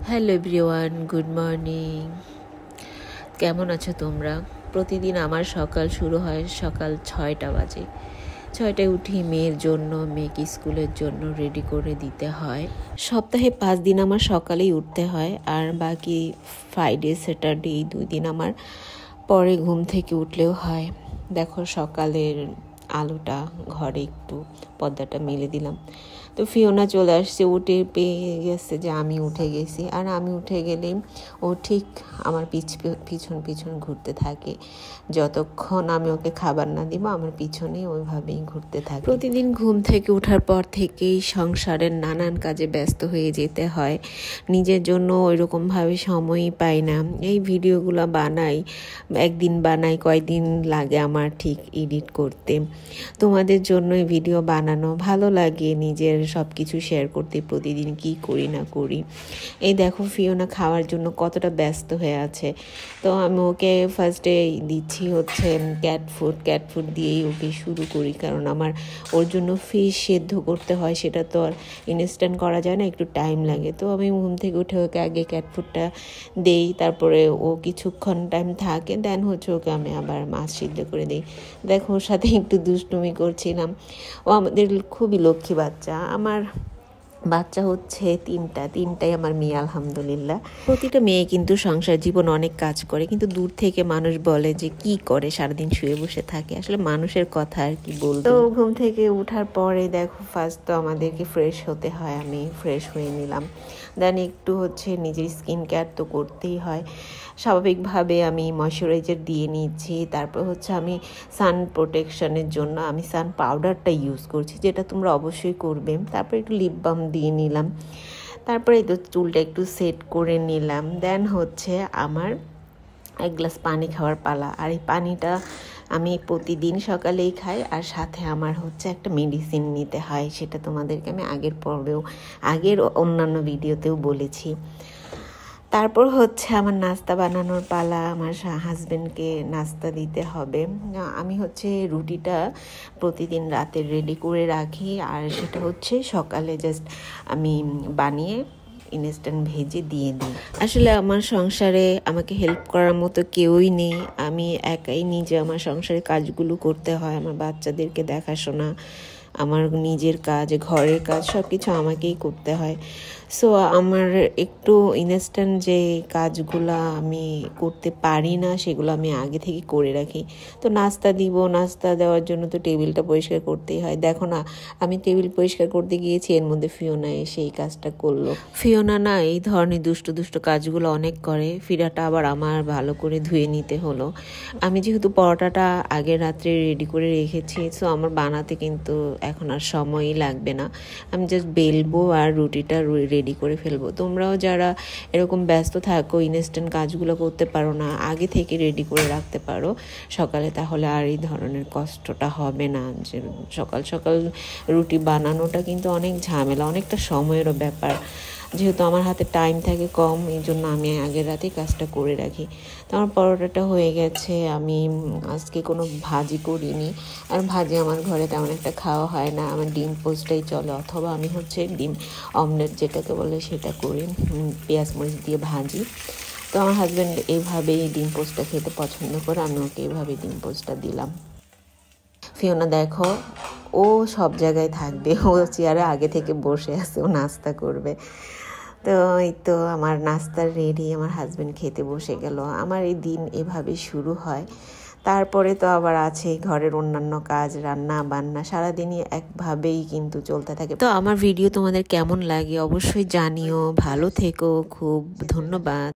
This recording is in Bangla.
Hello everyone, good morning. কেমন আছো তোমরা? প্রতিদিন আমার সকাল শুরু হয় সকাল 6টা বাজে। 6টায় উঠি মেয়ের জন্য, মেয়েকে স্কুলের জন্য রেডি করে দিতে হয়। সপ্তাহে 5 দিন আমার সকালেই উঠতে হয়, আর বাকি ফ্রাইডে স্যাটারডে এই 2 দিন আমার পরে ঘুম থেকে উঠলেও হয়। দেখো সকালের আলোটা ঘরে একটু পর্দাটা মেলে দিলাম, তো ফিওনা চলে আসছে, উঠে পেয়ে গেছে যে আমি উঠে গেছি। আর আমি উঠে গেলেই ও ঠিক আমার পিছন পিছন ঘুরতে থাকে। যতক্ষণ আমি ওকে খাবার না দিব আমার পিছনেই ওইভাবেই ঘুরতে থাকে। প্রতিদিন ঘুম থেকে ওঠার পর থেকেই সংসারের নানান কাজে ব্যস্ত হয়ে যেতে হয়। নিজের জন্য ওইরকমভাবে সময়ই পাই না। এই ভিডিওগুলো বানাই, একদিন বানাই, কয়দিন লাগে আমার ঠিক এডিট করতে। তোমাদের জন্যই ভিডিও বানানো, ভালো লাগে নিজের সব কিছু শেয়ার করতে, প্রতিদিন কি করি না করি। এই দেখো ফিওনা খাওয়ার জন্য কতটা ব্যস্ত হয়ে আছে। তো আমি ওকে ফার্স্টে দিচ্ছি হচ্ছে ক্যাট ফুড দিয়েই ওকে শুরু করি, কারণ আমার ওর জন্য ফিশ সেদ্ধ করতে হয়, সেটা তো আর ইনস্ট্যান্ট করা যায় না, একটু টাইম লাগে। তো আমি ঘুম থেকে উঠে ওকে আগে ক্যাট ফুডটা দেই, তারপরে ও কিছুক্ষণ টাইম থাকে, দেন হচ্ছে ওকে আমি আবার মাছ সিদ্ধ করে দিই। দেখো ওর সাথে একটু দুষ্টুমি করছিলাম। ও আমাদের খুবই লক্ষ্মী বাচ্চা। আমার বাচ্চা হচ্ছে তিনটাই আমার মেয়ে, আলহামদুলিল্লাহ। প্রতিটা মেয়ে কিন্তু সংসার জীবন অনেক কাজ করে, কিন্তু দূর থেকে মানুষ বলে যে কি করে, সারাদিন শুয়ে বসে থাকে। আসলে মানুষের কথা আর কি বলবো। তো ঘুম থেকে উঠার পরে দেখো ফার্স্ট তো আমাদেরকে ফ্রেশ হতে হয়, আমি ফ্রেশ হয়ে নিলাম। দেন একটু হচ্ছে নিজের স্কিন কেয়ার তো করতেই হয়, স্বাভাবিকভাবে আমি ময়শ্চারাইজার দিয়ে নিচ্ছি। তারপর হচ্ছে আমি সান প্রোটেকশনের জন্য আমি সান পাউডারটা ইউজ করছি, যেটা তোমরা অবশ্যই করবে। তারপর একটু লিপ বাম দিয়ে নিলাম, তারপরে এই তো চুলটা একটু সেট করে নিলাম। দেন হচ্ছে আমার 1 গ্লাস পানি খাওয়ার পালা। আর এই পানিটা আমি প্রতিদিন সকালেই খাই, আর সাথে আমার হচ্ছে একটা মেডিসিন নিতে হয়, সেটা তোমাদেরকে আমি আগের অন্যান্য ভিডিওতেও বলেছি। তারপর হচ্ছে আমার নাস্তা বানানোর পালা, আমার হাজব্যান্ডকে নাস্তা দিতে হবে। আমি হচ্ছে রুটিটা প্রতিদিন রাতে রেডি করে রাখি, আর সেটা হচ্ছে সকালে জাস্ট আমি বানিয়ে ইনস্ট্যান্ট ভেজে দিয়ে দিই। আসলে আমার সংসারে আমাকে হেল্প করার মতো কেউই নেই, আমি একাই নিজে আমার সংসারে কাজগুলো করতে হয়। আমার বাচ্চাদেরকে দেখাশোনা, আমার নিজের কাজ, ঘরের কাজ, সব কিছু আমাকেই করতে হয়। সো আমার একটু ইনস্ট্যান্ট যে কাজগুলো আমি করতে পারি না, সেগুলো আমি আগে থেকে করে রাখি। তো নাস্তা দেওয়ার জন্য তো টেবিলটা পরিষ্কার করতেই হয়। দেখো না, আমি টেবিল পরিষ্কার করতে গিয়েছি, এর মধ্যে ফিওনা এসে এই কাজটা করলো। ফিওনা না এই ধরনের দুষ্ট কাজগুলো অনেক করে। ফিরাটা আবার আমার ভালো করে ধুয়ে নিতে হলো। আমি যেহেতু পরোটাটা আগের রাত্রে রেডি করে রেখেছি, সো আমার বানাতে কিন্তু এখন আর সময়ই লাগবে না। আমি জাস্ট বেলবো আর রুটিটা রেডি করে ফেলবো। তোমরাও যারা এরকম ব্যস্ত থাকো, ইনস্ট্যান্ট কাজগুলো করতে পারো না, আগে থেকে রেডি করে রাখতে পারো সকালে, তাহলে আর এই ধরনের কষ্টটা হবে না। যে সকাল সকাল রুটি বানানোটা কিন্তু অনেক ঝামেলা, অনেকটা সময়েরও ব্যাপার। যেহেতু আমার হাতে টাইম থাকে কম, এই জন্য আমি আগের রাতেই কাজটা করে রাখি। তো আমার পরোটাটা হয়ে গেছে। আমি আজকে কোনো ভাজি করিনি, আর ভাজি আমার ঘরে তেমন একটা খাওয়া হয় না, আমার ডিম পোস্টটাই চলে, অথবা আমি হচ্ছে ডিম অমলেট যেটাকে বলে সেটা করি, পেঁয়াজ মরিচ দিয়ে ভাজি। তো আমার হাজব্যান্ড এইভাবেই ডিম পোস্টটা খেতে পছন্দ করে, আমি ওকে এইভাবে ডিম পোস্টটা দিলাম। ফিওনা দেখো, ও সব জায়গায় থাকবে, ও চেয়ারে আগে থেকে বসে আছে, ও নাস্তা করবে। তো এই তো আমার নাস্তা রেডি, আমার হাজব্যান্ড খেতে বসে গেল। আমার এই দিন এভাবে শুরু হয়। তারপরে তো আবার আছে ঘরের অন্যান্য কাজ, রান্না বান্না, সারাদিনই একভাবেই কিন্তু চলতে থাকে। তো আমার ভিডিও তোমাদের কেমন লাগে অবশ্যই জানিও। ভালো থেকো, খুব ধন্যবাদ।